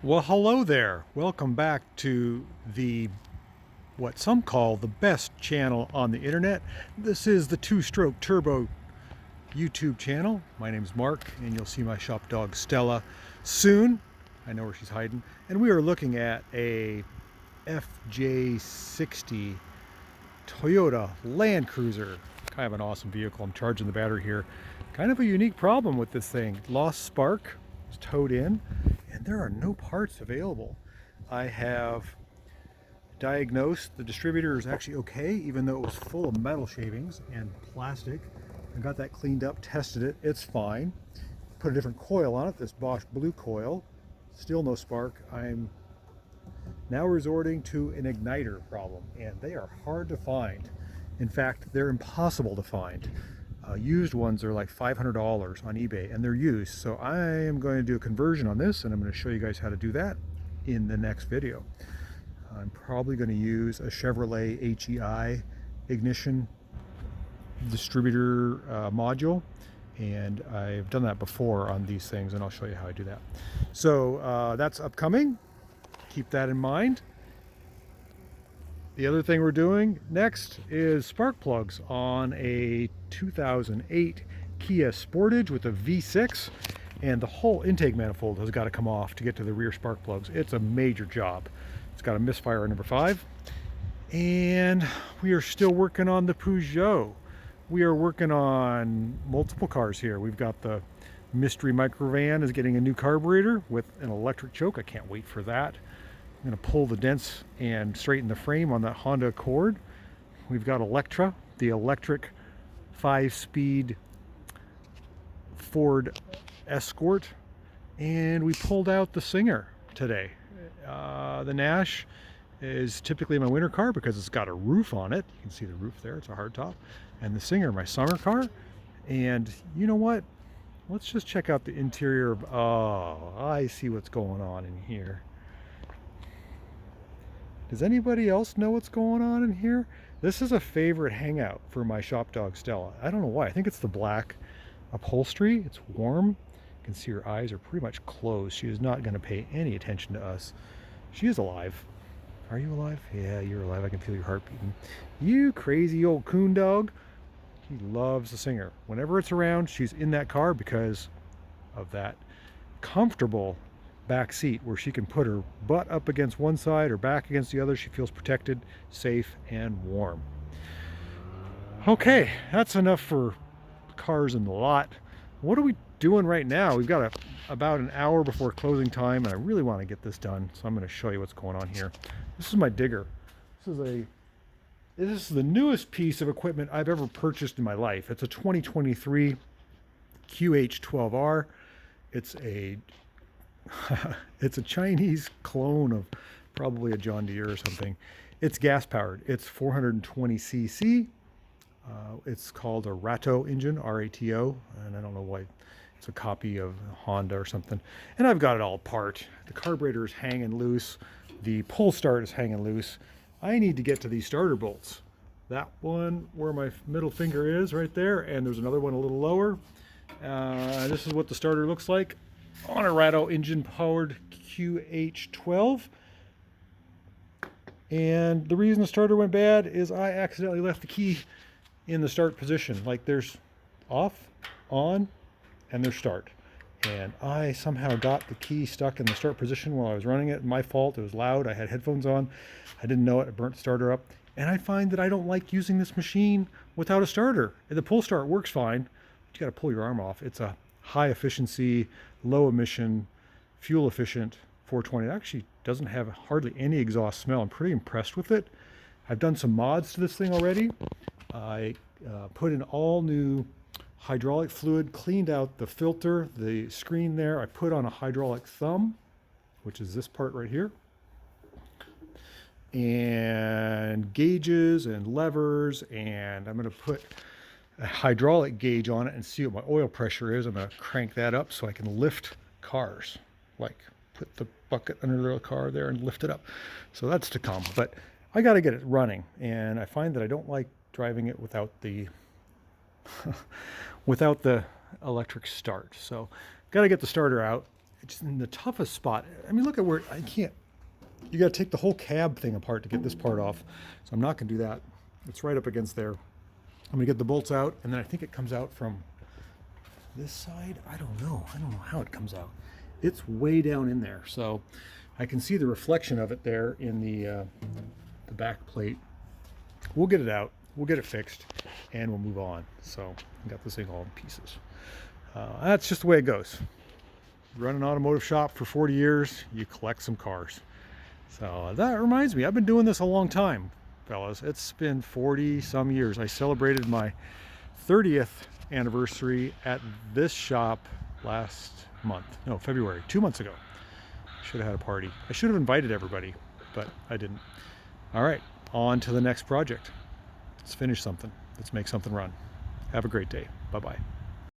Well, hello there. Welcome back to the what some call the best channel on the internet. This is the Two Stroke Turbo YouTube channel. My name's Mark, and you'll see my shop dog Stella soon. I know where she's hiding. And we are looking at a FJ60 Toyota Land Cruiser. Kind of an awesome vehicle. I'm charging the battery here. Kind of a unique problem with this thing. Lost spark, was towed in, and there are no parts available. I have diagnosed the distributor is actually okay, even though it was full of metal shavings and plastic. I got that cleaned up, tested it, it's fine. Put a different coil on it, this Bosch Blue coil. Still no spark. I'm now resorting to an igniter problem, and they are hard to find. In fact, they're impossible to find. Used ones are like $500 on eBay, and they're used. So I am going to do a conversion on this, and I'm going to show you guys how to do that in the next video. I'm probably going to use a Chevrolet HEI ignition distributor module, and I've done that before on these things, and I'll show you how I do that. So that's upcoming. Keep that in mind. The other thing we're doing next is spark plugs on a 2008 Kia Sportage with a V6, and the whole intake manifold has got to come off to get to the rear spark plugs. It's a major job. It's got a misfire number 5, and we are still working on the Peugeot. We are working on multiple cars here. We've got the mystery microvan is getting a new carburetor with an electric choke. I can't wait for that. I'm going to pull the dents and straighten the frame on that Honda Accord. We've got Electra, the electric 5-speed Ford Escort, and we pulled out the Singer today. The Nash is typically my winter car because it's got a roof on it. You can see the roof there, it's a hardtop. And the Singer, my summer car. And you know what? Let's just check out the interior of, oh, I see what's going on in here. Does anybody else know what's going on in here? This is a favorite hangout for my shop dog Stella. I don't know why. I think it's the black upholstery. It's warm. You can see her eyes are pretty much closed. She is not going to pay any attention to us. She is alive. Are you alive? Yeah, you're alive. I can feel your heart beating. You crazy old coon dog. She loves the Singer. Whenever it's around, she's in that car because of that comfortable back seat where she can put her butt up against one side or back against the other. She feels protected, safe, and warm. Okay, that's enough for cars in the lot. What are we doing right now? We've got about an hour before closing time, and I really want to get this done, so I'm going to show you what's going on here. This is my digger. This is the newest piece of equipment I've ever purchased in my life. It's a 2023 QH12R. It's a it's a Chinese clone of probably a John Deere or something. It's gas powered. It's 420cc. It's called a Rato engine, R-A-T-O, and I don't know why. It's a copy of Honda or something. And I've got it all apart. The carburetor is hanging loose. The pull start is hanging loose. I need to get to these starter bolts. That one where my middle finger is right there, and there's another one a little lower. This is what the starter looks like on a Rato engine powered QH12. And the reason the starter went bad is I accidentally left the key in the start position. Like there's off, on, and there's start. And I somehow got the key stuck in the start position while I was running it. My fault. It was loud. I had headphones on. I didn't know it. I burnt the starter up. And I find that I don't like using this machine without a starter. The pull start works fine, but you got to pull your arm off. It's a high efficiency, low emission, fuel efficient 420. It actually doesn't have hardly any exhaust smell. I'm pretty impressed with it. I've done some mods to this thing already. I put in all new hydraulic fluid, cleaned out the filter, the screen there. I put on a hydraulic thumb, which is this part right here, and gauges and levers, and I'm going to put a hydraulic gauge on it and see what my oil pressure is. I'm going to crank that up so I can lift cars, like put the bucket under the car there and lift it up. So that's to come, but I got to get it running, and I find that I don't like driving it without the without the electric start. So got to get the starter out. just in the toughest spot. I mean, look at where I can't. You got to take the whole cab thing apart to get this part off. So I'm not going to do that. It's right up against there. I'm going to get the bolts out, and then I think it comes out from this side. I don't know how it comes out. It's way down in there, so I can see the reflection of it there in the back plate. We'll get it out. We'll get it fixed, and we'll move on. So I got this thing all in pieces. That's just the way it goes. Run an automotive shop for 40 years, you collect some cars. So that reminds me, I've been doing this a long time, fellas. It's been 40 some years. I celebrated my 30th anniversary at this shop last month. No, February, 2 months ago. Should have had a party. I should have invited everybody, but I didn't. All right, on to the next project. Let's finish something. Let's make something run. Have a great day. Bye-bye.